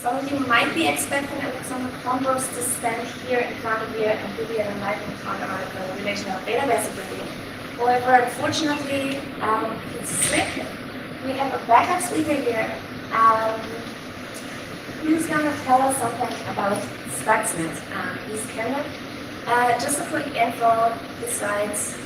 Some of you might be expecting Alexander Combros to stand here in front of you and give you a enlightening talk about the relational database ability. However, unfortunately, he's sick. We have a backup speaker here. He's going to tell us something about Stuxnet. He's Candid. Just a quick info besides,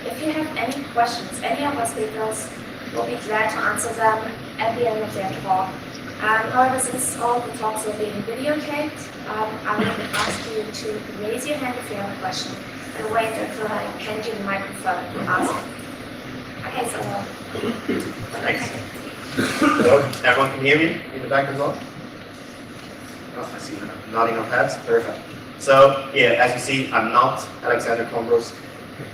if you have any questions, any of our speakers will be glad to answer them at the end of their talk. However, since all the talks are being videotaped, I would ask you to raise your hand if you have a question and wait until I hand you the microphone to ask it. Okay, so thanks. Hello, everyone can hear me in the back as well? Oh, I see nodding of heads, perfect. So, yeah, as you see, I'm not Alexander Combros.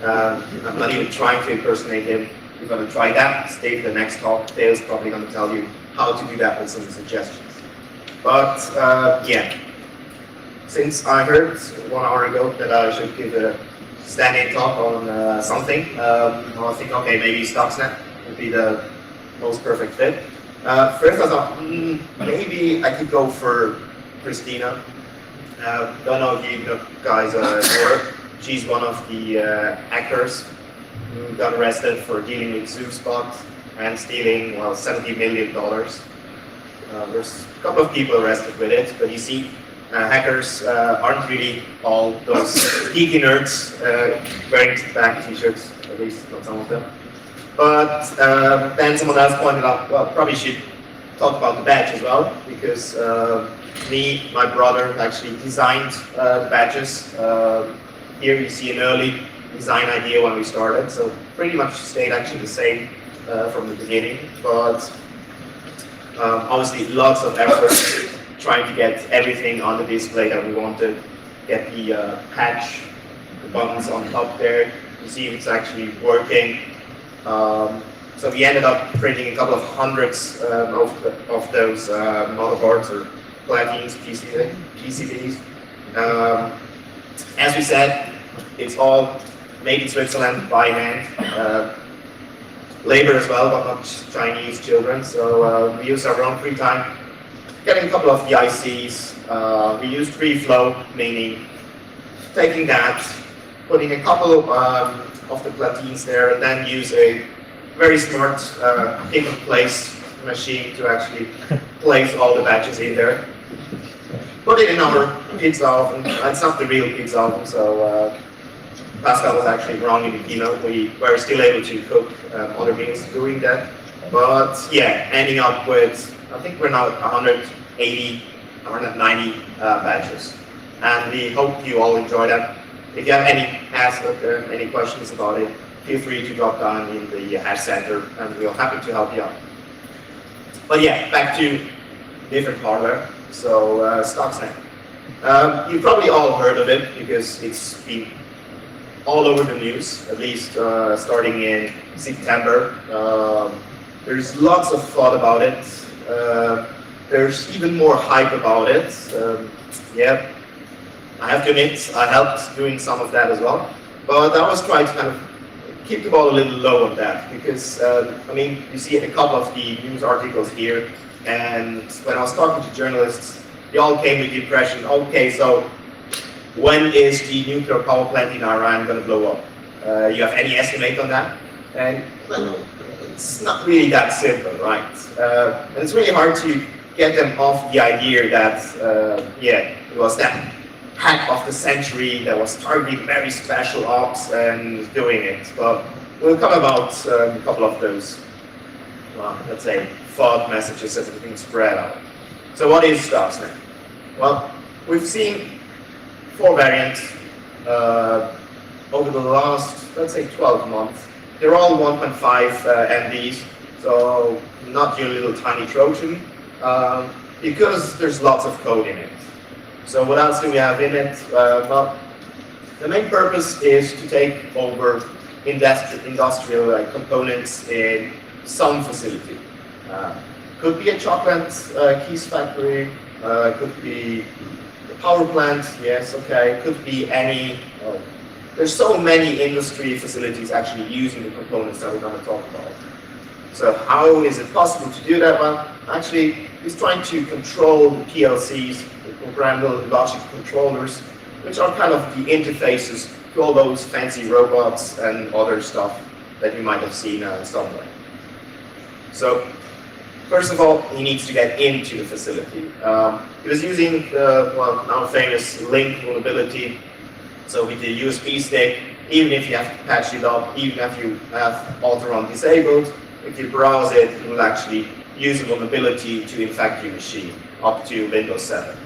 I'm not even trying to impersonate him. We're going to try that. Stay for the next talk. Dale's probably going to tell you how to do that with some suggestions. But, yeah, since I heard 1 hour ago that I should give a stand-in talk on something, I think, okay, maybe Stuxnet would be the most perfect fit. First, I thought, maybe I could go for Christina. Don't know if you guys know her. She's one of the hackers who got arrested for dealing with ZooSpot and stealing, well, $70 million. There's a couple of people arrested with it, but you see, hackers aren't really all those geeky nerds wearing black t-shirts, at least not some of them. But then someone else pointed out, well, probably should talk about the badge as well, because my brother actually designed the badges. Here you see an early design idea when we started, so pretty much stayed actually the same from the beginning, but obviously lots of effort trying to get everything on the display that we wanted, get the patch, the buttons on top there, you see it's actually working. So we ended up printing a couple of hundreds of those motherboards or platines, PCBs. As we said, it's all made in Switzerland by hand. Labor as well, but not Chinese children. So we use our own free time, getting a couple of the ICs. We used free flow, meaning taking that, putting a couple of the platines there, and then use a very smart pick-and-place machine to actually place all the batches in there. Put it in our pizza oven. It's not the real pizza oven, so Pascal was actually wrong in the keynote. We were still able to cook other meals doing that. But yeah, ending up with, I think we're now at 180, 190 batches. And we hope you all enjoy that. If you have any questions about it, feel free to drop down in the Hash Center, and we're happy to help you out. But yeah, back to different hardware. So Stuxnet. You've probably all heard of it because it's been all over the news, at least starting in September. There's lots of thought about it. There's even more hype about it. Yeah, I have to admit, I helped doing some of that as well. But I was trying to kind of keep the ball a little low on that because, I mean, you see a couple of the news articles here, and when I was talking to journalists, they all came with the impression, okay, so when is the nuclear power plant in Iran going to blow up? You have any estimate on that? And well, it's not really that simple, right? And it's really hard to get them off the idea that, yeah, it was that hack of the century that was targeting very special ops and doing it. But we'll come about a couple of those, let's say, thought messages that have been spread out. So what is Stuxnet? Well, we've seen 4 variants over the last, let's say, 12 months. They're all 1.5 MBs, so not your little tiny Trojan, because there's lots of code in it. So what else do we have in it? Well, the main purpose is to take over industrial components in some facility. Could be a chocolate keys factory, could be a power plant, yes, okay, could be any, there's so many industry facilities actually using the components that we're going to talk about. So how is it possible to do that? Well, actually, it's trying to control the PLCs, the programmable logic controllers, which are kind of the interfaces to all those fancy robots and other stuff that you might have seen somewhere. So, first of all, he needs to get into the facility. He was using the now famous link vulnerability. So with the USB stick, even if you have to patch it up, even if you have auto-run disabled, if you browse it, it will actually use a vulnerability to infect your machine up to Windows 7.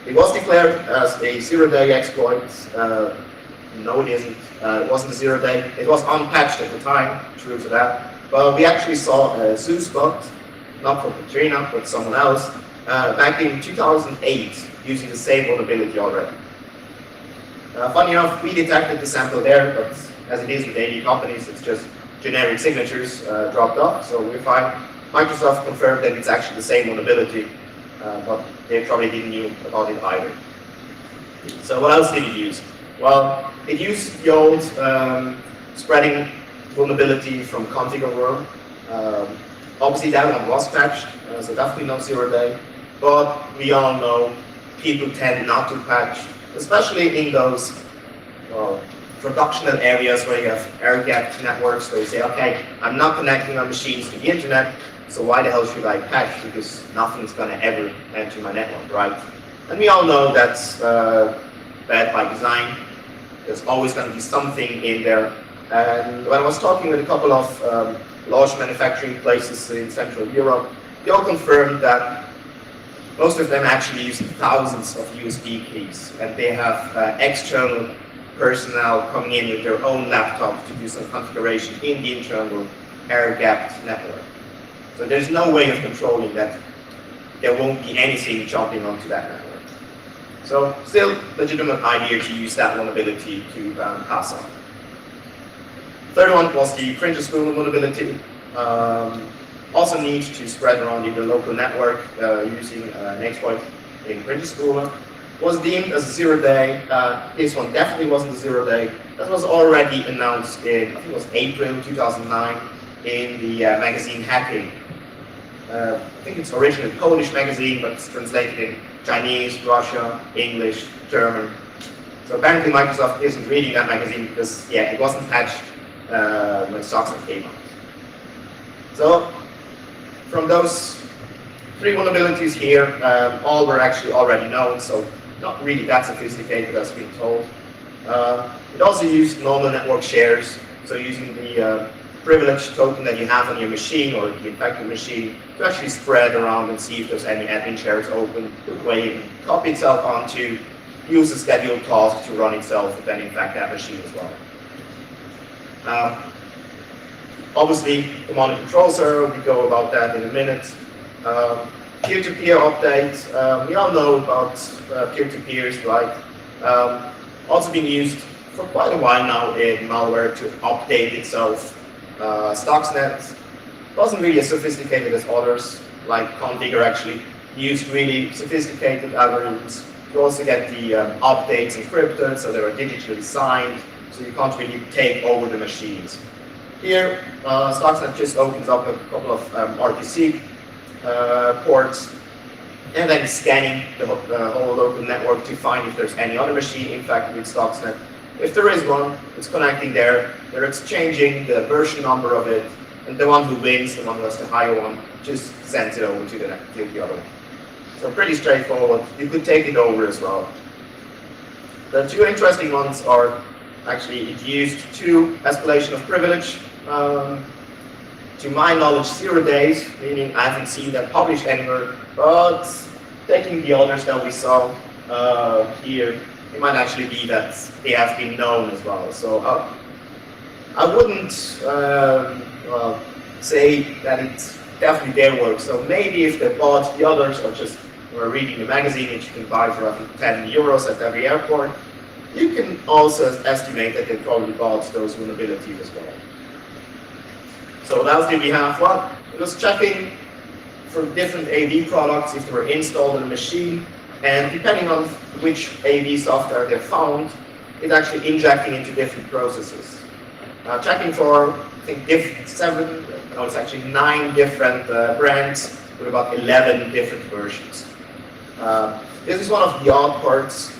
It was declared as a zero-day exploit. No, it isn't. It wasn't a zero-day. It was unpatched at the time, true to that. But we actually saw a Zeus bot, not for Katrina, but someone else, back in 2008, using the same vulnerability already. Funny enough, we detected the sample there, but as it is with AD companies, it's just generic signatures dropped off. So we find Microsoft confirmed that it's actually the same vulnerability, but they probably didn't know about it either. So what else did it use? Well, it used the old spreading vulnerability from configure world. Obviously that one was patched, so definitely not zero-day. But we all know people tend not to patch, especially in those productional areas where you have air-gapped networks where you say, okay, I'm not connecting my machines to the internet, so why the hell should I patch? Because nothing's going to ever enter my network, right? And we all know that's bad by design. There's always going to be something in there. And when I was talking with a couple of large manufacturing places in Central Europe, they all confirmed that most of them actually use thousands of USB keys, and they have external personnel coming in with their own laptops to do some configuration in the internal air-gapped network. So there's no way of controlling that. There won't be anything jumping onto that network. So still legitimate idea to use that vulnerability to pass on. Third one was the printer spool vulnerability. Also need to spread around in the local network using an exploit in printer spooler. Was deemed as a zero-day. This one definitely wasn't a zero-day. That was already announced in, I think it was April 2009, in the magazine Hacking. I think it's originally a Polish magazine, but it's translated in Chinese, Russian, English, German. So apparently Microsoft isn't reading that magazine because, yeah, it wasn't patched when Stuxnet came out. So from those three vulnerabilities here, all were actually already known, so not really that sophisticated as being told. It also used normal network shares, so using the privilege token that you have on your machine or the infected machine to actually spread around and see if there's any admin shares open, where you can copy itself onto, use a scheduled task to run itself and then infect that machine as well. Obviously, command and control server, we go about that in a minute. Peer-to-peer updates, we all know about peer-to-peers, right? Also being used for quite a while now in malware to update itself. Stuxnet wasn't really as sophisticated as others, like Configure actually used really sophisticated algorithms. You also get the updates encrypted, so they were digitally signed, so you can't really take over the machines. Here, Stuxnet just opens up a couple of RPC ports, and then scanning the whole local network to find if there's any other machine infected with Stuxnet. If there is one, it's connecting there, they're exchanging the version number of it, and the one who wins, the one who has the higher one, just sends it over to the other one. So pretty straightforward. You could take it over as well. The two interesting ones are actually it used two escalation of privilege. To my knowledge, 0 days, meaning I haven't seen that published anywhere, but taking the others that we saw here, it might actually be that they have been known as well. So I wouldn't say that it's definitely their work. So maybe if they bought the others or just were reading the magazine, which you can buy for I think 10 euros at every airport, you can also estimate that they probably bought those vulnerabilities as well. So what else did we have? Well, it was checking for different AV products if they were installed on a machine, and depending on which AV software they found, it's actually injecting into different processes. Checking for think it's actually 9 different brands with about 11 different versions. This is one of the odd parts,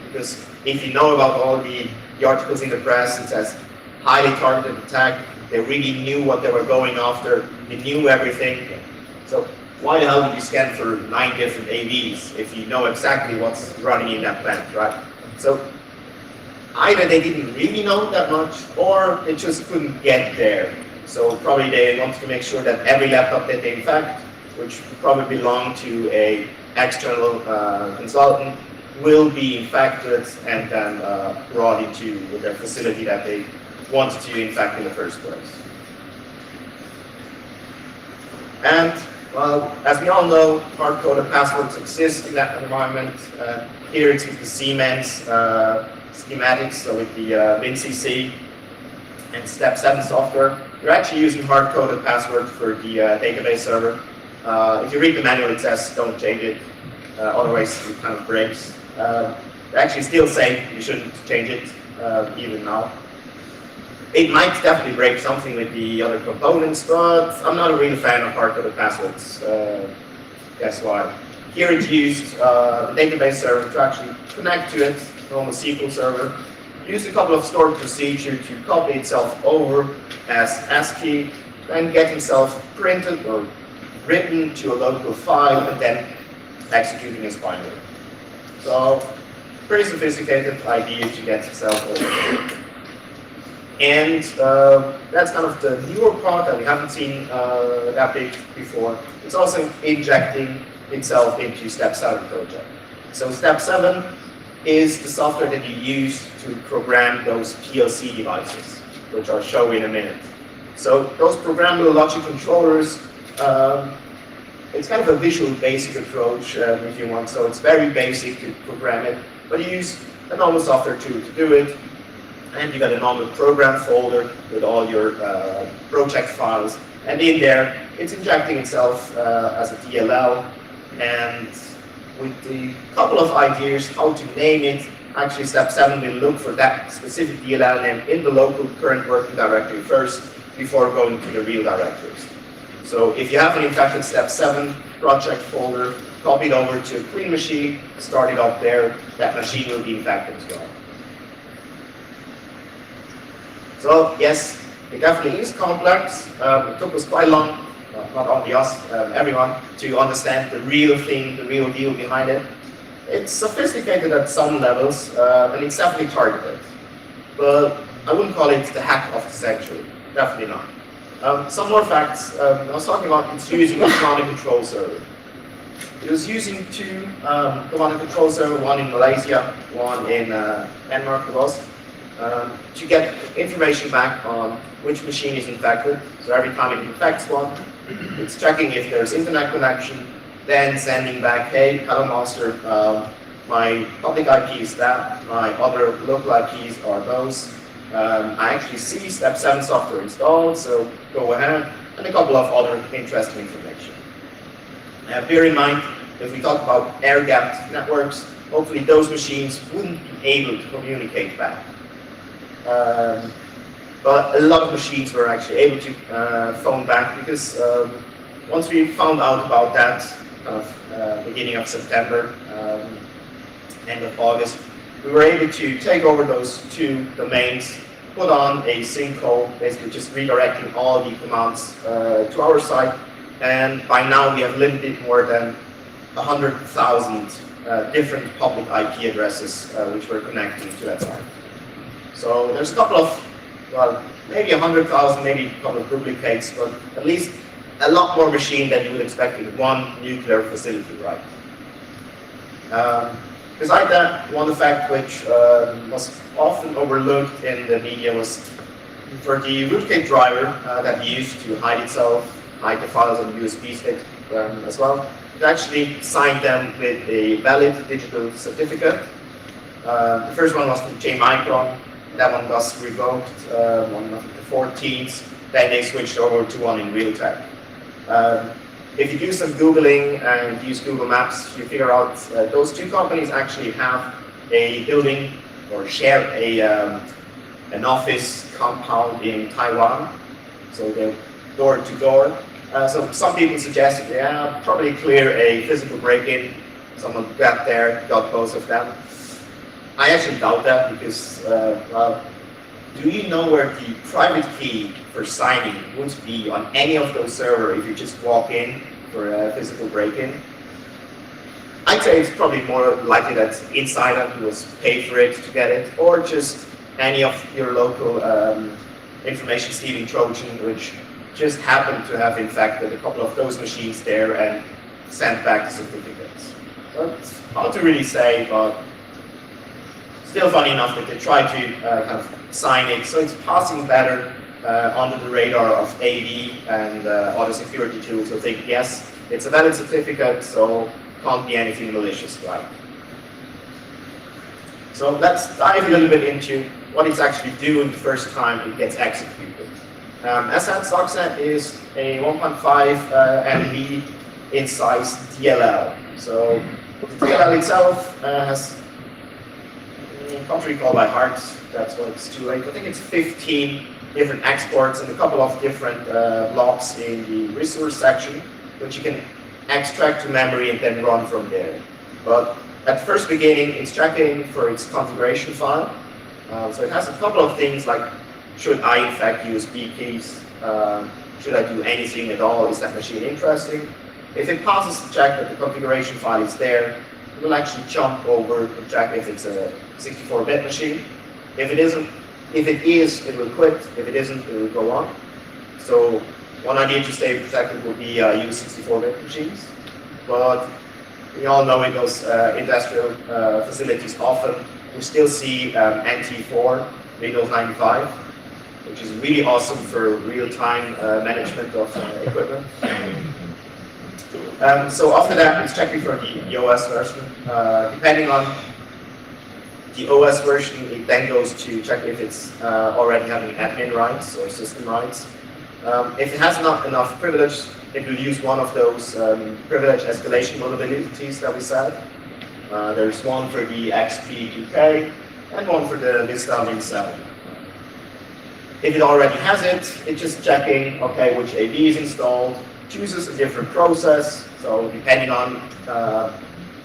because if you know about all the articles in the press, it says highly targeted attack. They really knew what they were going after. They knew everything. So why the hell would you scan for 9 different AVs if you know exactly what's running in that plant, right? So either they didn't really know that much, or they just couldn't get there. So probably they wanted to make sure that every laptop that they infect, which probably belonged to a external consultant, will be infected and then brought into their facility that they wanted to infect in the first place. And well, as we all know, hard-coded passwords exist in that environment. Here it's with the Siemens schematics, so with the WinCC and Step 7 software. We're actually using hard-coded password for the database server. If you read the manual, it says don't change it, otherwise it kind of breaks. They actually still say you shouldn't change it, even now. It might definitely break something with the other components, but I'm not a real fan of hard-coded passwords. Guess why? Here it's used the database server to actually connect to it, normal SQL server. Use a couple of stored procedures to copy itself over as ASCII, then get itself printed or written to a local file, and then executing as binary. So, pretty sophisticated idea to get yourself over. And that's kind of the newer part that we haven't seen that big before. It's also injecting itself into Step 7 project. So Step 7 is the software that you use to program those PLC devices, which I'll show in a minute. So those programmable logic controllers, it's kind of a visual basic approach if you want. So it's very basic to program it, but you use a normal software tool to do it. And you got a normal program folder with all your project files. And in there, it's injecting itself as a DLL. And with the couple of ideas how to name it, actually Step 7 will look for that specific DLL name in the local current working directory first, before going to the real directories. So if you have an infected Step 7 project folder, copy it over to a clean machine, start it up there, that machine will be infected as well. So yes, it definitely is complex. It took us quite long, not only us, everyone, to understand the real thing, the real deal behind it. It's sophisticated at some levels, and it's definitely targeted. But I wouldn't call it the hack of the century, definitely not. Some more facts. I was talking about it's using a command and control server. It was using 2 command and control server, one in Malaysia, one in Denmark it was. To get information back on which machine is infected. So every time it infects one, it's checking if there's internet connection, then sending back, hey, hello master, my public IP is that, my other local IPs are those. I actually see Step 7 software installed, so go ahead, and a couple of other interesting information. Bear in mind, if we talk about air-gapped networks, hopefully those machines wouldn't be able to communicate back. But a lot of machines were actually able to phone back, because once we found out about that, beginning of September, end of August, we were able to take over those 2 domains, put on a sinkhole, basically just redirecting all the commands to our site, and by now we have a little bit more than 100,000 different public IP addresses which we're connecting to that site. So there's a couple of, well, maybe 100,000, maybe a couple of duplicates, but at least a lot more machine than you would expect in one nuclear facility, right? Besides that, one effect which was often overlooked in the media was for the rootkit driver that we used to hide itself, hide the files on the USB stick as well. It actually signed them with a valid digital certificate. The first one was from J-Micron. That one was revoked on the 14th. Then they switched over to one in Realtek. If you do some Googling and use Google Maps, you figure out those 2 companies actually have a building or share an office compound in Taiwan. so they're door to door. So some people suggested, yeah, probably clear a physical break-in. Someone got there, got both of them. I actually doubt that because, well, do you know where the private key for signing would be on any of those servers if you just walk in for a physical break-in? I'd say it's probably more likely that insider who was paid for it to get it, or just any of your local information stealing Trojan, which just happened to have infected a couple of those machines there and sent back the certificates. So it's hard to really say, but still funny enough that they try to kind of sign it, so it's passing better under the radar of AV and other security tools. So think, yes, it's a valid certificate, so can't be anything malicious, right? So let's dive a little bit into what it's actually doing the first time it gets executed. As said, Stuxnet is a 1.5 MB in size DLL. So the DLL itself has, I can't recall by heart, that's why it's too late. I think it's 15 different exports and a couple of different blocks in the resource section, which you can extract to memory and then run from there. But at first beginning, it's checking for its configuration file. So it has a couple of things like, should I infect USB keys? Should I do anything at all? Is that machine interesting? If it passes the check that the configuration file is there, it will actually jump over to check if it's a 64-bit machine. If it isn't, if it is, it will quit. If it isn't, it will go on. So one idea to stay protected would be use 64-bit machines. But we all know in those industrial facilities often, we still see NT4, Windows 95, which is really awesome for real-time management of equipment. So after that, it's checking for the OS version. Depending on the OS version, it then goes to check if it's already having admin rights or system rights. If it has not enough privilege, it will use one of those privilege escalation vulnerabilities that we said. There's one for the XP2K and one for the Vista Win7. If it already has it, it's just checking, okay, which AV is installed, chooses a different process. So depending on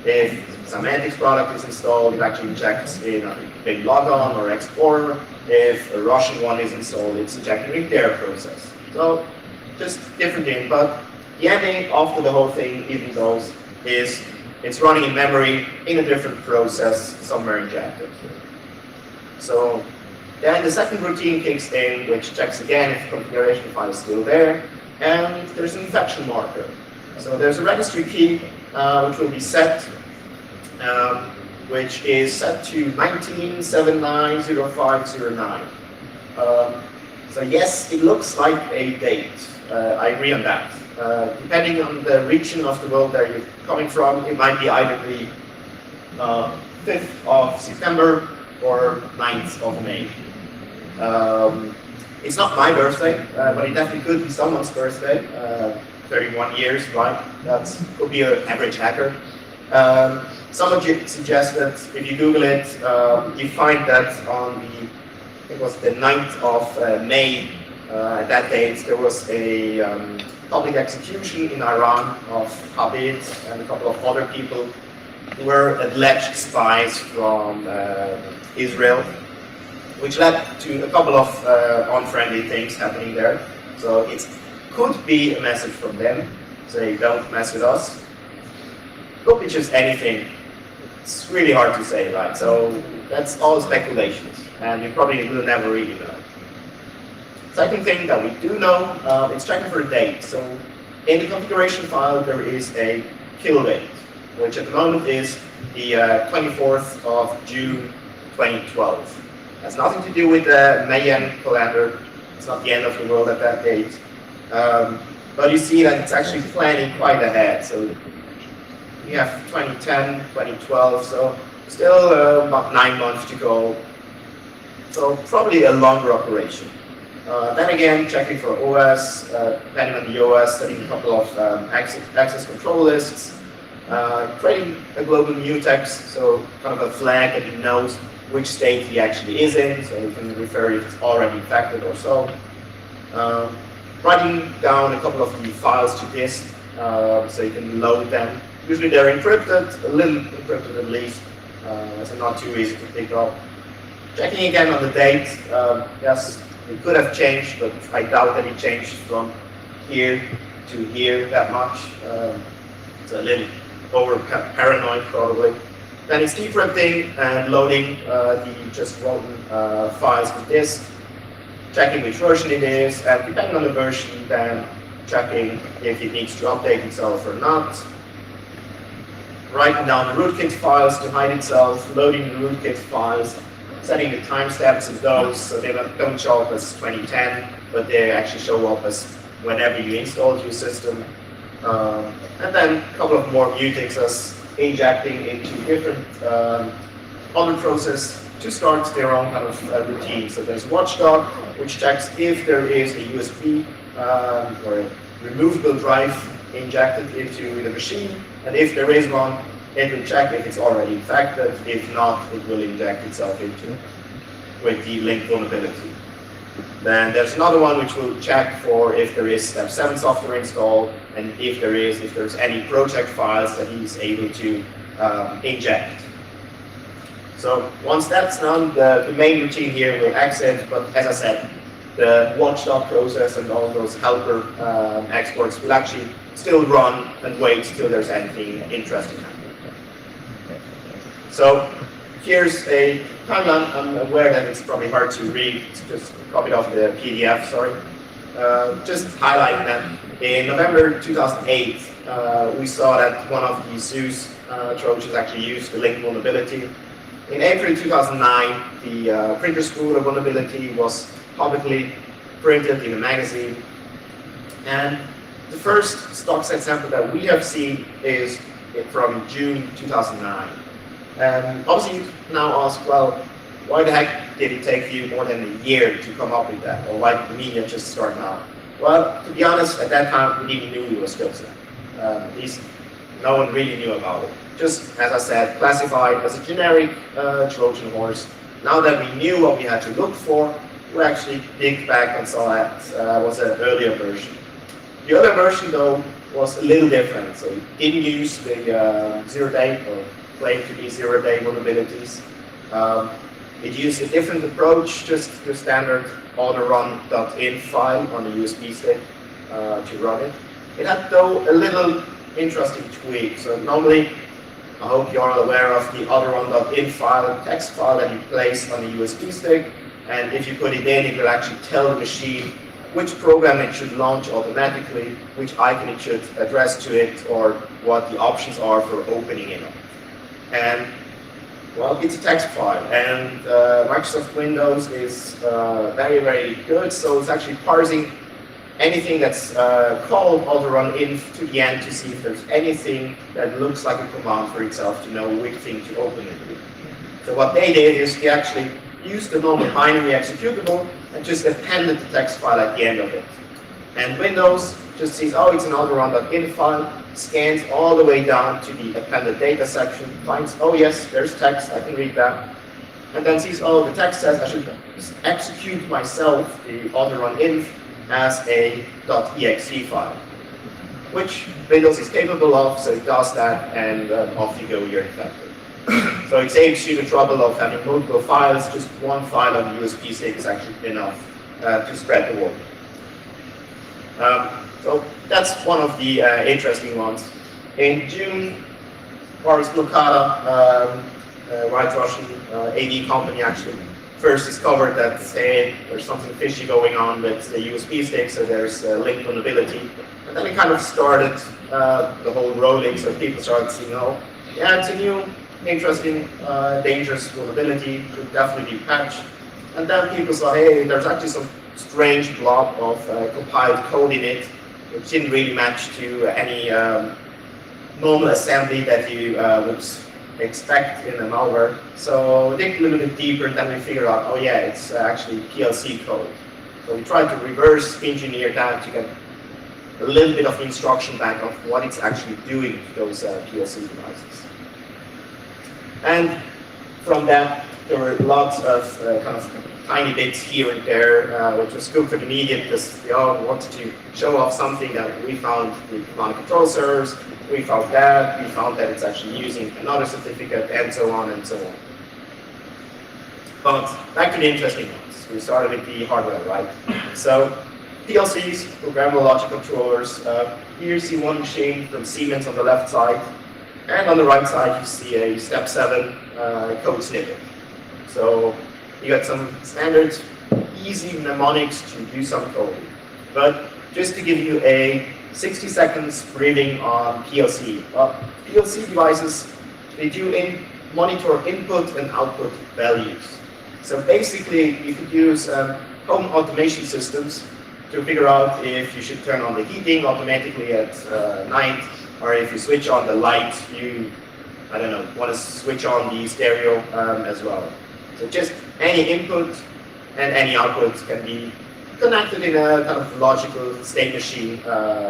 if Symantec's product is installed, it actually checks in Big Logon or Explorer. If a Russian one is installed, it's checking in their process. So just different thing, but the ending after the whole thing, even those, is it's running in memory in a different process somewhere injected. So then the second routine kicks in, which checks again if the configuration file is still there, and there's an infection marker. So there's a registry key which will be set, which is set to 19790509. So yes, it looks like a date. I agree on that. Depending on the region of the world that you're coming from, it might be either the 5th of September or 9th of May. It's not my birthday, but it definitely could be someone's birthday. 31 years, right? That could be an average hacker. Someone suggested if you Google it, you find that on the, it was the 9th of May, at that date, there was a public execution in Iran of Habib and a couple of other people who were alleged spies from Israel, which led to a couple of unfriendly things happening there. So it could be a message from them, say don't mess with us. Could be just anything. It's really hard to say, right? So that's all speculations, and you probably will never really know. Second thing that we do know, it's checking for a date. So in the configuration file, there is a kill date, which at the moment is the 24th of June 2012. Has nothing to do with the Mayan calendar. It's not the end of the world at that date. But you see that it's actually planning quite ahead. So we have 2010, 2012, so still about 9 months to go. So probably a longer operation. Then again, checking for OS, depending on the OS, setting a couple of access control lists, creating a global mutex, so kind of a flag that he knows which state he actually is in, so he can refer if it's already infected or so. writing down a couple of the files to disk so you can load them. Usually they're encrypted, a little encrypted at least, so not too easy to pick up. Checking again on the date, yes, it could have changed, but I doubt that it changed from here to here that much. It's a little over paranoid probably. Then it's decrypting and loading the just written files to disk, checking which version it is, and depending on the version, then checking if it needs to update itself or not. Writing down the rootkit files to hide itself, loading the rootkit files, setting the timestamps of those so they don't show up as 2010, but they actually show up as whenever you installed your system. And then a couple of more mutexes injecting into different other processes to start their own kind of routine. So there's watchdog, which checks if there is a USB or a removable drive injected into the machine, and if there is one, it will check if it's already infected. If not, it will inject itself into it with the link vulnerability. Then there's another one which will check for if there is step 7 software installed, and if there's any project files that he's able to inject. So once that's done, the main routine here will exit, but as I said, the watchdog process and all those helper exports will actually still run and wait till there's anything interesting happening. So here's a timeline. I'm aware that it's probably hard to read. It's just copied off the PDF, sorry. Just highlighting that in November 2008, we saw that one of the Zeus Trojans actually used the link vulnerability. In April 2009, the printer spool vulnerability was publicly printed in a magazine. And the first Stuxnet sample that we have seen is from June 2009. And obviously you now ask, well, why the heck did it take you more than a year to come up with that? Or why did the media just start now? Well, to be honest, at that time we didn't knew it was Stuxnet. At least no one really knew about it. Just, as I said, classified as a generic Trojan horse. Now that we knew what we had to look for, we actually digged back and saw that was an earlier version. The other version, though, was a little different. So it didn't use the zero-day or claimed to be zero-day vulnerabilities. It used a different approach, just the standard autorun.in file on the USB stick to run it. It had, though, a little interesting tweak. So normally, I hope you're all aware of the autorun.in file, text file that you place on the USB stick. And if you put it in, it will actually tell the machine which program it should launch automatically, which icon it should address to it, or what the options are for opening it. And well, it's a text file, and Microsoft Windows is very, very good. So it's actually parsing anything that's called autorun.in to the end to see if there's anything that looks like a command for itself to know which thing to open it with. So what they did is they actually used the normal binary executable and just appended the text file at the end of it. And Windows just sees, oh, it's an autorun.in file, scans all the way down to the appended data section, finds, oh yes, there's text, I can read that, and then sees, oh, the text says I should execute myself the autorun.in as a .exe file, which Windows is capable of, so it does that, and off you go, you're infected. So it saves you the trouble of having multiple files. Just one file on the USB stick is actually enough to spread the word. So that's one of the interesting ones. In June, Boris Blokada, White Russian AV company, actually first discovered that, hey, there's something fishy going on with the USB stick, so there's link vulnerability. And then it kind of started the whole rolling, so people started seeing, oh, yeah, it's a new, interesting, dangerous vulnerability, could definitely be patched. And then people saw, hey, there's actually some strange blob of compiled code in it, which didn't really match to any normal assembly that you would expect in a malware. So we dig a little bit deeper, and then we figure out, oh yeah, it's actually PLC code. So we tried to reverse engineer that to get a little bit of instruction back of what it's actually doing to those PLC devices. And from that, there were lots of kind of tiny bits here and there, which was good for the media because they all wanted to show off something that we found with command and control servers, we found that it's actually using another certificate, and so on and so on. But back to the interesting ones. We started with the hardware, right? So PLCs, programmable logic controllers. Here you see one machine from Siemens on the left side, and on the right side you see a step 7 code snippet. So you got some standard, easy mnemonics to do some coding. But just to give you a 60 seconds briefing on PLC. PLC devices, they do monitor input and output values. So basically, you could use home automation systems to figure out if you should turn on the heating automatically at night, or if you switch on the light, I don't know, want to switch on the stereo as well. So just any input and any output can be connected in a kind of logical state machine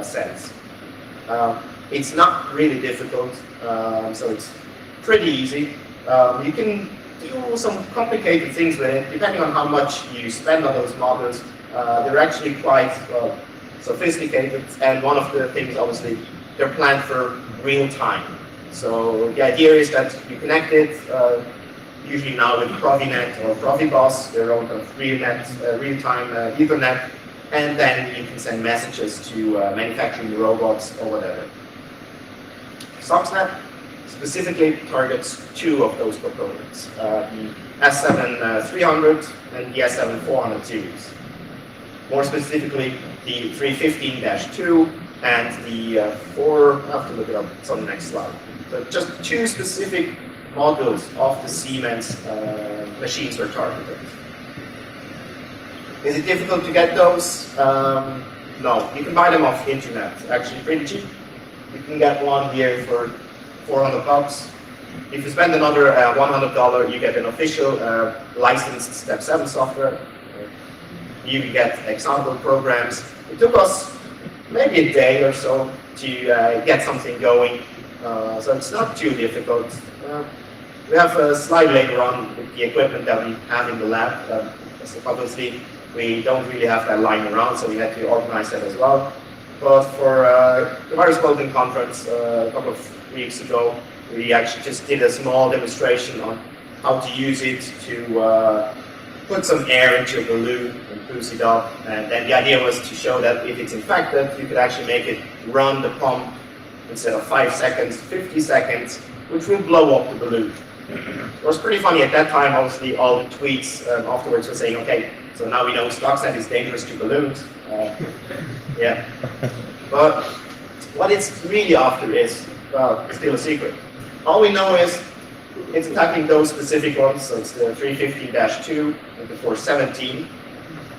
sense. It's not really difficult, so it's pretty easy. You can do some complicated things with it, depending on how much you spend on those models. They're actually quite sophisticated, and one of the things, obviously, they're planned for real time. So the idea is that you connect it, usually now with Profinet or Profibus, their own kind of real-time Ethernet, and then you can send messages to manufacturing robots or whatever. Stuxnet specifically targets 2 of those components, the S7-300 and the S7-400 series. More specifically, the 315-2 and the I have to look it up, it's on the next slide. So just 2 specific models of the Siemens machines were targeted. Is it difficult to get those? No, you can buy them off the internet, actually pretty cheap. You can get one here for $400. If you spend another $100, you get an official licensed Step 7 software. You can get example programs. It took us maybe a day or so to get something going, so it's not too difficult. We have a slide later on with the equipment that we have in the lab. So obviously, we don't really have that lying around, so we had to organize that as well. But for the Virus Coding Conference a couple of weeks ago, we actually just did a small demonstration on how to use it to put some air into a balloon and boost it up. And then the idea was to show that if it's infected, you could actually make it run the pump instead of 5 seconds, 50 seconds, which will blow up the balloon. It was pretty funny at that time. Obviously, all the tweets afterwards were saying, okay, so now we know Stuxnet is dangerous to balloons. Yeah. But what it's really after is, well, still a secret. All we know is it's attacking those specific ones, so it's the 315-2 and the 417.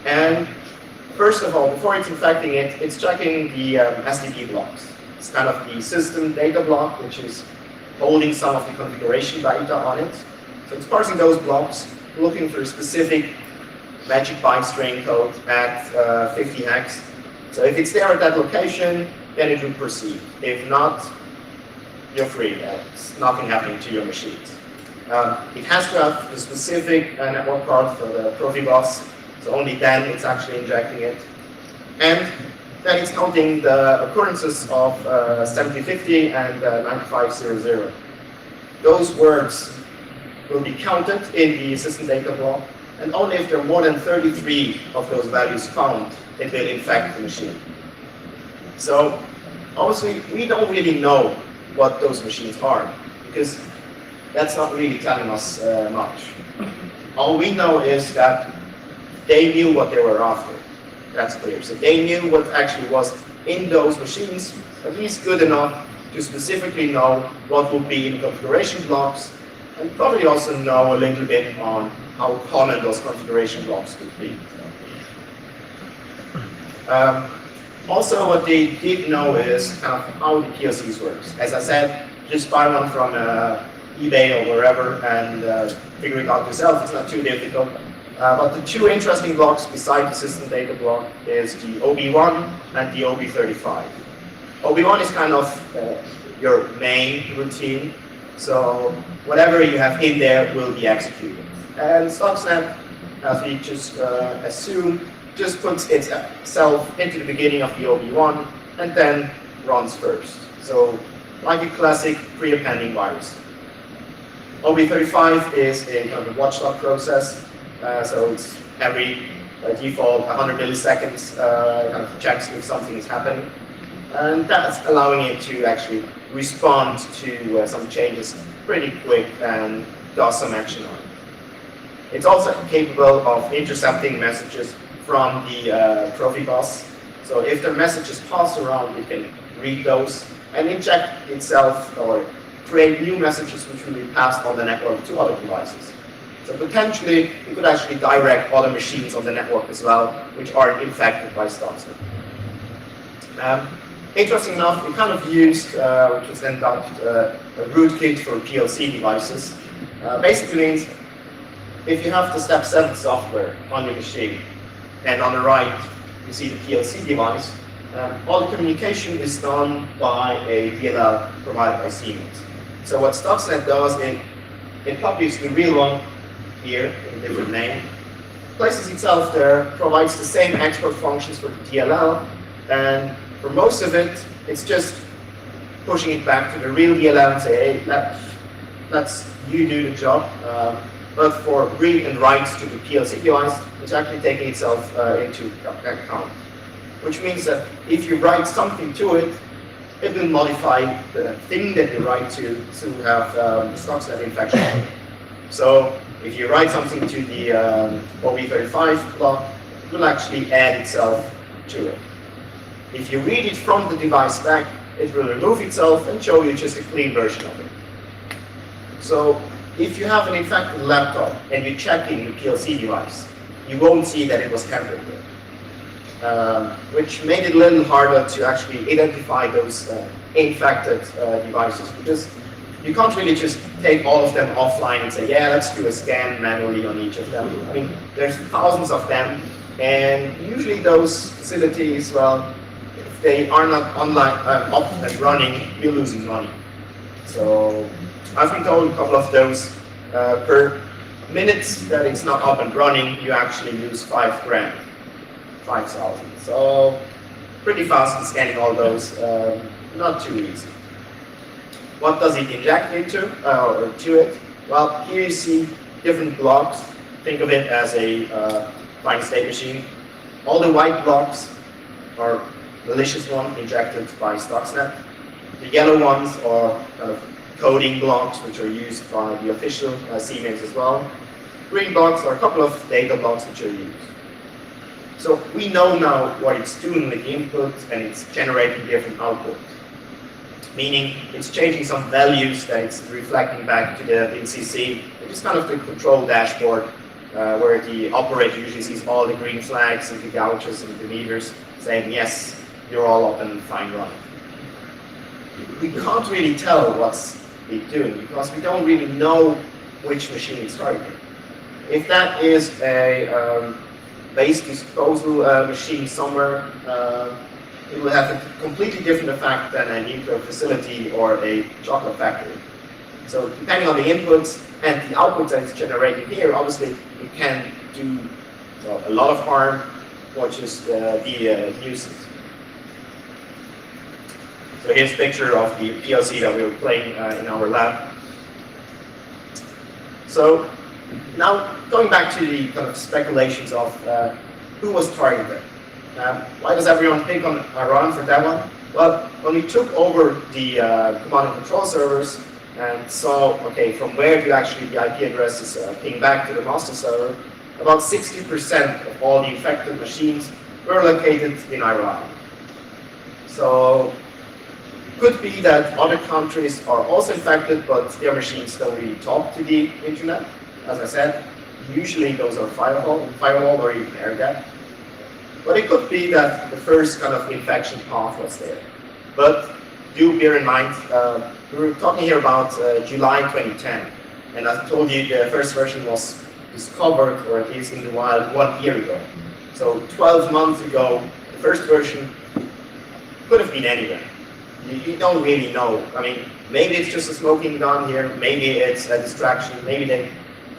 And first of all, before it's infecting it, it's checking the SDP blocks. It's kind of the system data block, which is holding some of the configuration data on it. So it's parsing those blocks, looking for specific magic byte string code at 50 hex. So if it's there at that location, then it will proceed. If not, you're free. There's nothing happening to your machines. It has to have the specific network card for the Profibus, so only then it's actually injecting it. And then it's counting the occurrences of 7050 and 9500. Those words will be counted in the system data block, and only if there are more than 33 of those values found, it will infect the machine. So obviously, we don't really know what those machines are, because that's not really telling us much. All we know is that they knew what they were after. That's clear. So they knew what actually was in those machines, at least good enough to specifically know what would be in configuration blocks, and probably also know a little bit on how common those configuration blocks could be. Also, what they did know is kind of how the PLCs work. As I said, just buy one from eBay or wherever and figure it out yourself. It's not too difficult. But the 2 interesting blocks beside the system data block is the OB1 and the OB35. OB1 is kind of your main routine, so whatever you have in there will be executed. And Stuxnet, as we just assume, just puts itself into the beginning of the OB1 and then runs first. So, like a classic pre-appending virus. OB35 is a kind of watchdog process, so it's every default 100 milliseconds kind of checks if something is happening. And that's allowing it to actually respond to some changes pretty quick and does some action on it. It's also capable of intercepting messages from the trophy bus. So if the messages pass around, it can read those and inject itself or create new messages which will be passed on the network to other devices. So potentially, it could actually direct other machines on the network as well, which aren't infected by Stuxnet. Interesting enough, we kind of used, which was then dubbed a rootkit for PLC devices. Basically means if you have the step 7 software on your machine, and on the right you see the PLC device, all the communication is done by a DLL provided by Siemens. So what Stuxnet does, it publishes the real one here in a different name, places itself there, provides the same export functions for the DLL, and for most of it, it's just pushing it back to the real DLL and say, hey, let's you do the job. But for read and writes to the PLC device, it's actually taking itself into account. Which means that if you write something to it, it will modify the thing that you write to have Stuxnet infection. So if you write something to the OB35 block, it will actually add itself to it. If you read it from the device back, it will remove itself and show you just a clean version of it. So if you have an infected laptop and you're checking the PLC device, you won't see that it was tampered with. Which made it a little harder to actually identify those infected devices, because you can't really just take all of them offline and say, yeah, let's do a scan manually on each of them. I mean, there's thousands of them, and usually those facilities, well, if they are not online, up and running, you're losing money. So I've been told a couple of those per minutes that it's not up and running, you actually lose 5 grand. 5,000. So pretty fast in scanning all those, not too easy. What does it inject into or to it? Well, here you see different blocks. Think of it as a fine state machine. All the white blocks are malicious ones injected by Stuxnet. The yellow ones are kind of coding blocks, which are used by the official Siemens as well. Green blocks are a couple of data blocks which are used. So we know now what it's doing with the input, and it's generating different outputs. Meaning it's changing some values that it's reflecting back to the NCC, which is kind of the control dashboard where the operator usually sees all the green flags and the gouges and the meters saying, yes, you're all up and fine running. We can't really tell what's it doing because we don't really know which machine it's targeting. If that is a waste disposal machine somewhere, it will have a completely different effect than a nuclear facility or a chocolate factory. So depending on the inputs and the outputs that it's generating here, obviously it can do a lot of harm or just the nuisance. So here's a picture of the PLC that we were playing in our lab. So now going back to the kind of speculations of who was targeted. Why does everyone pick on Iran for that one? Well, when we took over the command and control servers and saw, okay, from where do actually the IP addresses ping back to the master server, about 60% of all the infected machines were located in Iran. So it could be that other countries are also infected, but their machines don't really talk to the internet. As I said, usually those are firewall or even air gap. But it could be that the first kind of infection path was there. But do bear in mind, we were talking here about July 2010. And as I told you, the first version was discovered, or at least in the wild, 1 year ago. So 12 months ago, the first version could have been anywhere. You don't really know. I mean, maybe it's just a smoking gun here, maybe it's a distraction, maybe they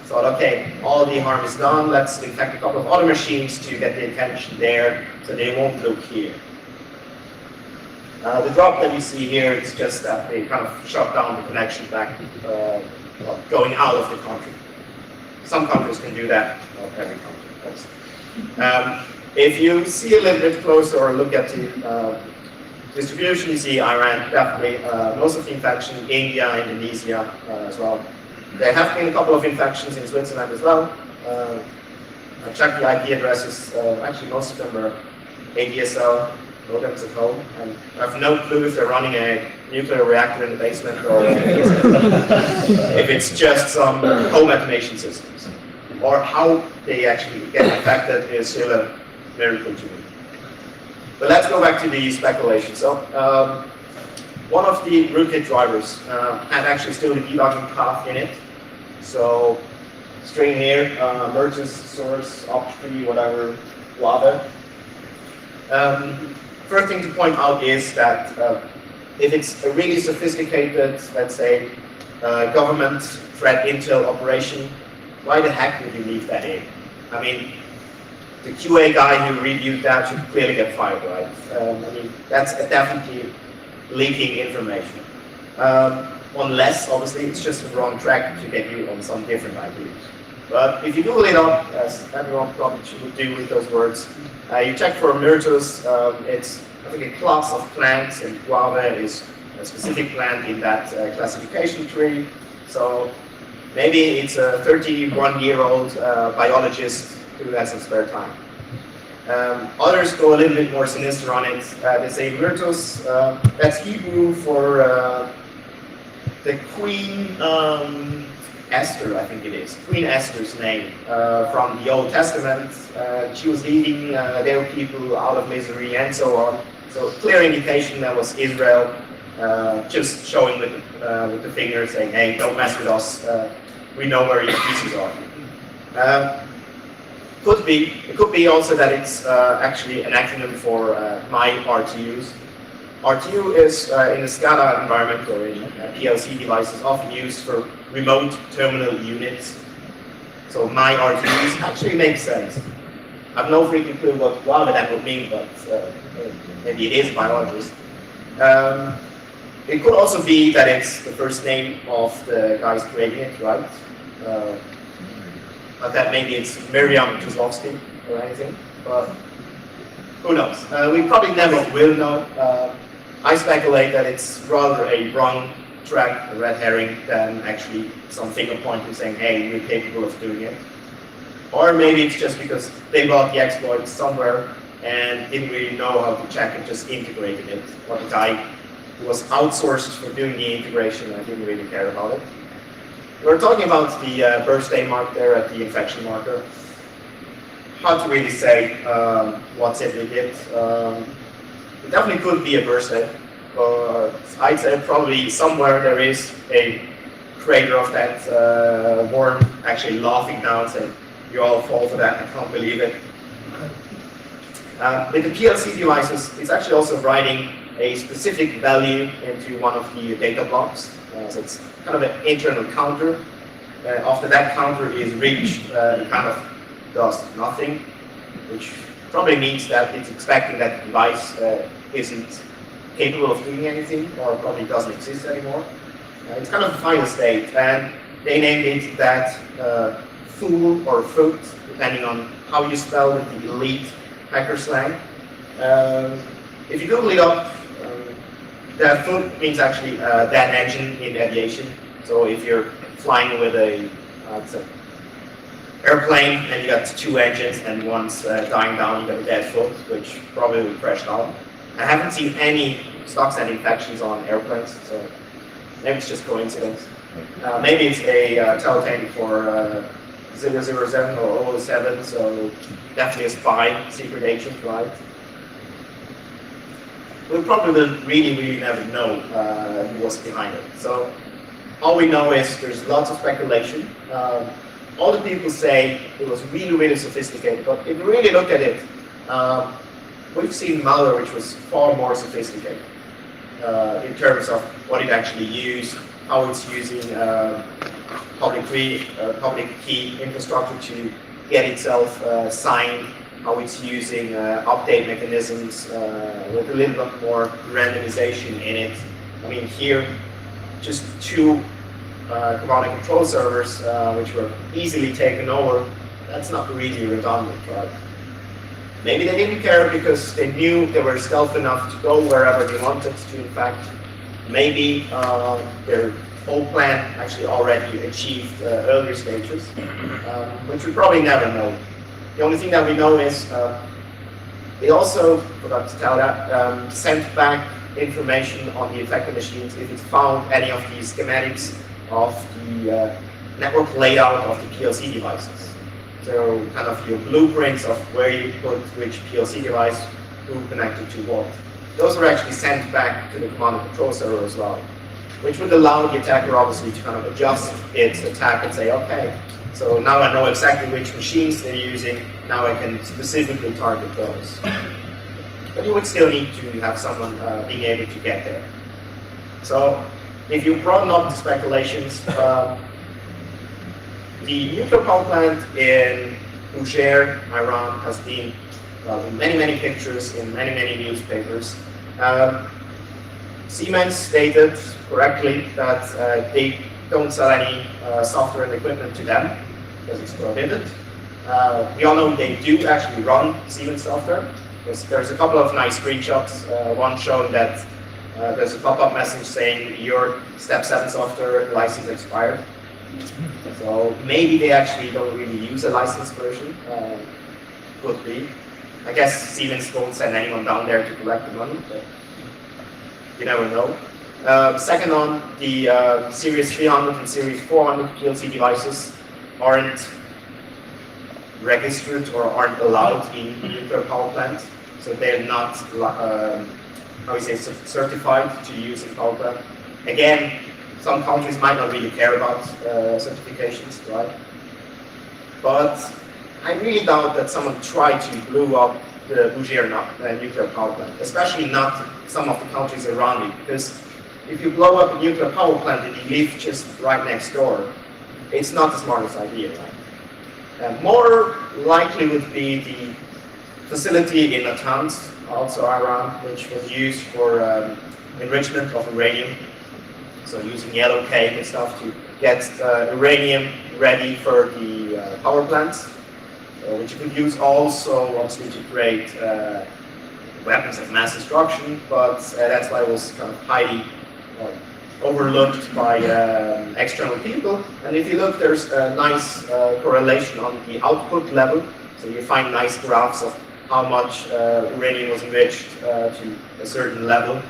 thought, okay, all the harm is done, let's infect a couple of other machines to get the attention there, so they won't look here. The drop that you see here is just that they kind of shut down the connection back, going out of the country. Some countries can do that, not every country, of course. If you see a little bit closer or look at the distribution, you see Iran, definitely most of the infection, India, Indonesia as well. There have been a couple of infections in Switzerland as well. I checked the IP addresses, actually most of them are ADSL modems at home, and I have no clue if they're running a nuclear reactor in the basement or if it's just some home automation systems. Or how they actually get infected is still a miracle to me. But let's go back to the speculation. So one of the rootkit drivers had actually still the debugging path in it. So string here, merges, source, opt3, whatever, Guava. First thing to point out is that if it's a really sophisticated, let's say, government threat intel operation, why the heck would you leave that in? I mean, the QA guy who reviewed that should clearly get fired, right? I mean, that's definitely leaking information. Unless, obviously, it's just the wrong track to get you on some different IPs. But if you Google it up, as everyone probably should do with those words, you check for myrtus. It's, I think, a class of plants, and guava is a specific plant in that classification tree. So maybe it's a 31-year-old biologist who has some spare time. Others go a little bit more sinister on it. They say myrtus, that's Hebrew for the Queen Esther, I think it is. Queen Esther's name from the Old Testament. She was leading their people out of misery and so on. So clear indication that was Israel, just showing with the finger saying, hey, don't mess with us. We know where your pieces are. It could be also that it's actually an acronym for my RTUs. RTU is in the SCADA environment or in PLC devices often used for remote terminal units. So my RTUs actually makes sense. I have no freaking clue what that would mean, but maybe it is a biologist. It could also be that it's the first name of the guys creating it, right? That maybe it's Miriam Kozlovsky or anything, but who knows? We probably never will know. I speculate that it's rather a wrong track, a red herring, than actually some finger pointing saying, hey, we're capable of doing it. Or maybe it's just because they got the exploit somewhere and didn't really know how to check and just integrated it. Or the guy who was outsourced for doing the integration and didn't really care about it. We're talking about the birthday mark there at the infection marker. Hard to really say what's it with it. It definitely could be a birthday, but I'd say probably somewhere there is a creator of that worm actually laughing now and saying, you all fall for that, I can't believe it. With the PLC devices, it's actually also writing a specific value into one of the data blocks. So it's kind of an internal counter. After that counter is reached, it kind of does nothing, which probably means that it's expecting that the device isn't capable of doing anything or probably doesn't exist anymore. It's kind of a final state, and they named it that fool or fruit, depending on how you spell with the elite hacker slang. If you Google it up, that foot means actually that engine in aviation. So if you're flying with a airplane and you got two engines and one's dying down, you got a dead foot, which probably will crash down. I haven't seen any Stuxnet infections on airplanes, so maybe it's just coincidence. Maybe it's a telltale for 007 or 007, so definitely a spy, secret agent, right? We probably will really never know who was behind it. So all we know is there's lots of speculation. All the people say it was really sophisticated, but if you really look at it, we've seen malware which was far more sophisticated in terms of what it actually used, how it's using public key infrastructure to get itself signed, how it's using update mechanisms with a little bit more randomization in it. I mean, here, just two command and control servers, which were easily taken over. That's not really redundant, right? Maybe they didn't care because they knew they were stealth enough to go wherever they wanted to, in fact. Maybe their whole plan actually already achieved earlier stages, which we probably never know. The only thing that we know is they also, forgot to tell that, sent back information on the affected machines if it found any of the schematics of the network layout of the PLC devices. So kind of your blueprints of where you put which PLC device, who connected to what. Those were actually sent back to the command and control server as well, which would allow the attacker obviously to kind of adjust its attack and say, okay, so now I know exactly which machines they're using, now I can specifically target those. But you would still need to have someone being able to get there. So if you broaden up the speculations, the nuclear power plant in Bushehr, Iran, has been in many pictures in many newspapers. Siemens stated correctly that they don't sell any software and equipment to them because it's prohibited. We all know they do actually run Siemens software. There's a couple of nice screenshots. One showing that there's a pop-up message saying your Step 7 software license expired. So maybe they actually don't really use a licensed version. Could be. I guess Siemens won't send anyone down there to collect the money, but you never know. Second on, the Series 300 and Series 400 PLC devices aren't registered or aren't allowed in nuclear power plants, so they're not certified to use in power plant. Again, some countries might not really care about certifications, right? But I really doubt that someone tried to blow up the Bushehr nuclear power plant, especially not some of the countries around it, because if you blow up a nuclear power plant and you live just right next door, it's not the smartest idea, right? More likely would be the facility in Natanz, also Iran, which was used for enrichment of uranium. So using yellow cake and stuff to get uranium ready for the power plants, which you could use also obviously to create weapons of mass destruction, but that's why it was kind of highly overlooked by external people. And if you look, there's a nice correlation on the output level. So you find nice graphs of how much uranium was enriched to a certain level,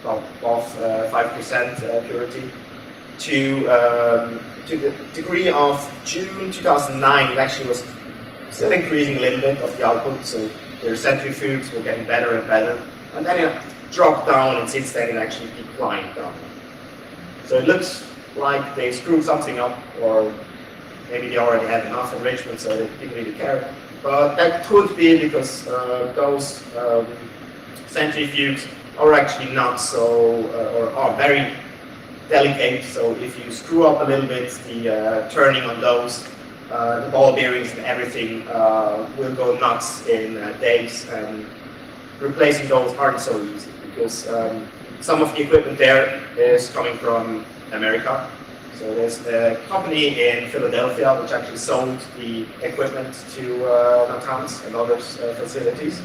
of 5% purity, to the degree of June 2009, it actually was still increasing a little bit of the output, so their centrifuges were getting better and better, and then it dropped down, and since then it actually declined down. So it looks like they screwed something up, or maybe they already had enough enrichment, so they didn't really care. But that could be because those centrifuges are actually not so, or are very delicate, so if you screw up a little bit the turning on those, the ball bearings and everything will go nuts in days, and replacing those aren't so easy, because some of the equipment there is coming from America. So there's a company in Philadelphia which actually sold the equipment to Natanz and other facilities,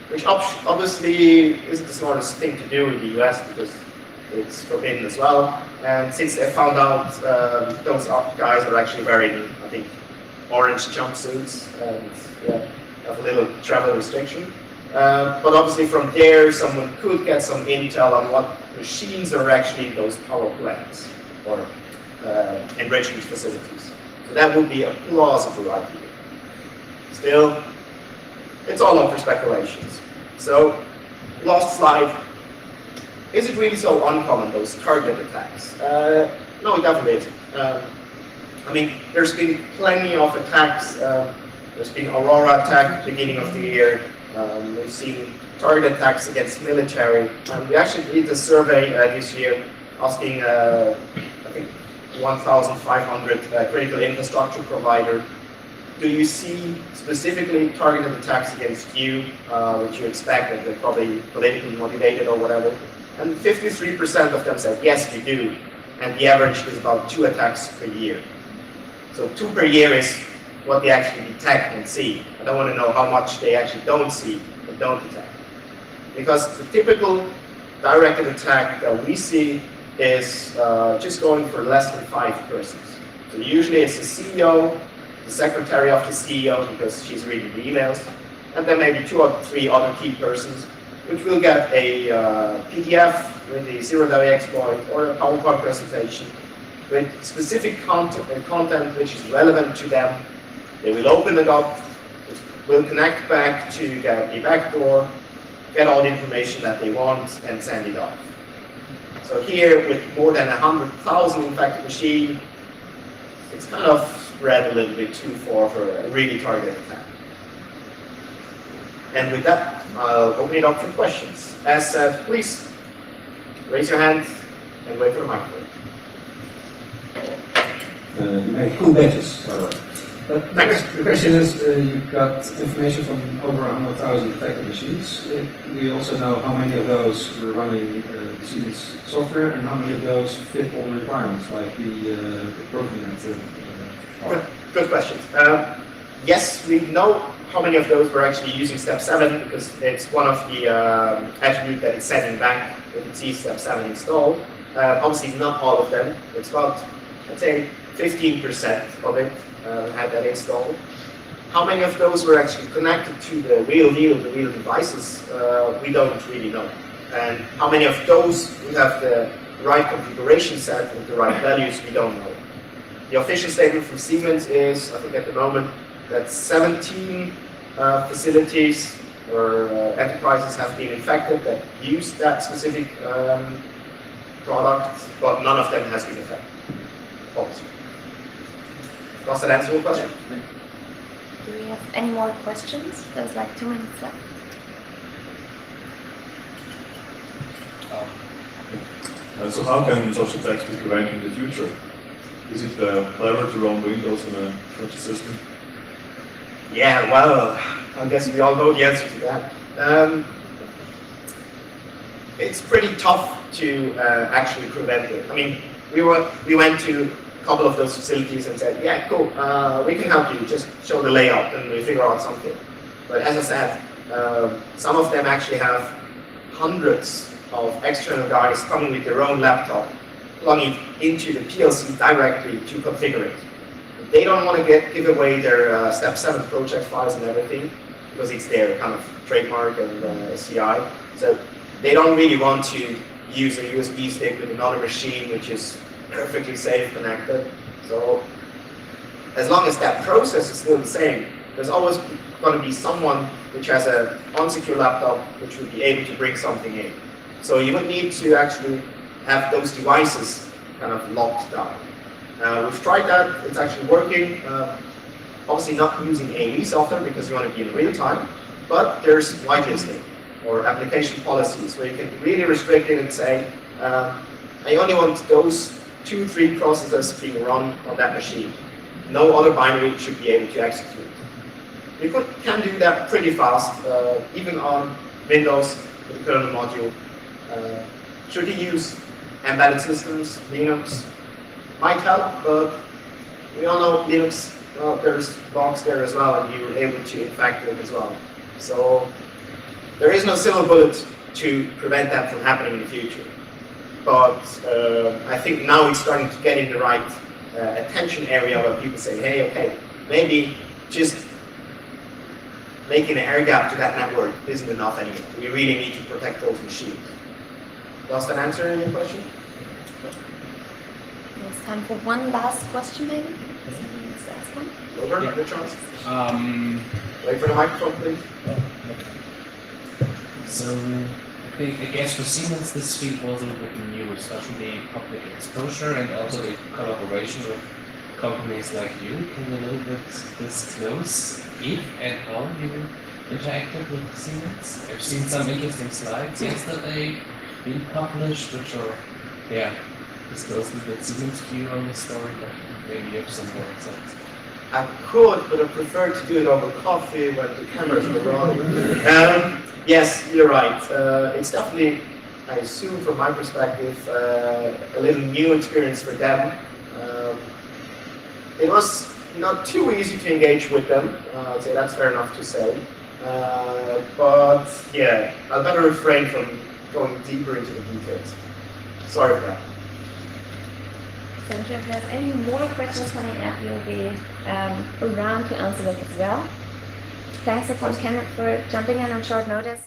which obviously isn't the smartest thing to do in the US because it's forbidden as well. And since they found out those guys are actually wearing, I think, orange jumpsuits and have a little travel restriction. But obviously from there, someone could get some intel on what machines are actually in those power plants or enrichment facilities. So that would be a plausible idea. Still, it's all up for speculations. So, last slide. Is it really so uncommon, those targeted attacks? No, it definitely isn't. I mean, there's been plenty of attacks. There's been Aurora attack beginning of the year. We've seen target attacks against military. We actually did a survey this year asking, I think, 1,500 critical infrastructure provider, do you see specifically targeted attacks against you, which you expect that they're probably politically motivated or whatever? And 53% of them said, yes, we do. And the average is about 2 attacks per year. So 2 per year is what they actually detect and see. I don't want to know how much they actually don't see and don't detect. Because the typical directed attack that we see is just going for less than 5 persons. So usually it's the CEO, the secretary of the CEO, because she's reading the emails, and then maybe 2 or 3 other key persons, which will get a PDF with a zero-day exploit or a PowerPoint presentation with specific content which is relevant to them. They will open it up, will connect back to get a backdoor, get all the information that they want, and send it off. So here, with more than 100,000 infected machines, it's kind of spread a little bit too far for a really targeted attack. And with that, I'll open it up for questions. As said, please raise your hand and wait for the microphone. You make cool badges, by the way. But the question is, you got information from over 100,000 affected machines. Do you also know how many of those were running the Siemens software and how many of those fit all the requirements, like the Profinet? Good question. Yes, we know how many of those were actually using step 7 because it's one of the attributes that it's setting back when it sees step 7 installed. Obviously, not all of them. It's about, I'd say, 15% of it had that installed. How many of those were actually connected to the real deal, the real devices, we don't really know. And how many of those would have the right configuration set with the right values, we don't know. The official statement from Siemens is, I think at the moment, that 17 facilities or enterprises have been infected that use that specific product, but none of them has been affected. Obviously. Does that answer your question? Do we have any more questions? There's like 2 minutes left. So how can such attacks be prevented in the future? Is it clever to run Windows in such a system? Yeah, well, I guess we all know the answer to that. It's pretty tough to actually prevent it. I mean, we went to a couple of those facilities and said, yeah, cool, we can help you, just show the layout and we figure out something. But as I said, some of them actually have hundreds of external guys coming with their own laptop, plugging it into the PLC directly to configure it. They don't want to give away their step 7 project files and everything because it's their kind of trademark and CI. So they don't really want to use a USB stick with another machine which is perfectly safe connected. So as long as that process is still the same, there's always going to be someone which has an unsecure laptop which would be able to bring something in. So you would need to actually have those devices kind of locked down. We've tried that, it's actually working. Obviously not using AE software because you want to be in real time, but there's whitelisting or application policies where you can really restrict it and say, I only want those 2-3 processes being run on that machine. No other binary should be able to execute. You can do that pretty fast, even on Windows with the kernel module. Should you use embedded systems, Linux? Might help, but we all know Linux, well, there's bugs there as well, and you're able to infect it as well. So there is no silver bullet to prevent that from happening in the future. But I think now it's starting to get in the right attention area where people say, hey, okay, maybe just making an air gap to that network isn't enough anymore. We really need to protect those machines. Does that answer your question? There's time for one last question, maybe. Let's ask one. Over, the chance. Wait for the microphone, please. So, I guess for Siemens this field was a little bit new, especially public exposure and also the collaboration with companies like you. Can you a little bit disclose if and how you interacted with Siemens? I've seen some interesting slides yesterday being published, which are yeah, disclose the Siemens view on the story, but maybe you have some more insights. I could, but I prefer to do it over coffee when the cameras are on. Yes, you're right. It's definitely, I assume from my perspective, a little new experience for them. It was not too easy to engage with them. I'd say that's fair enough to say. But yeah, I'll better refrain from going deeper into the details. Sorry for that. So if there's any more questions coming up, you'll be around to answer them as well. Thanks again, Kenneth, for jumping in on short notice.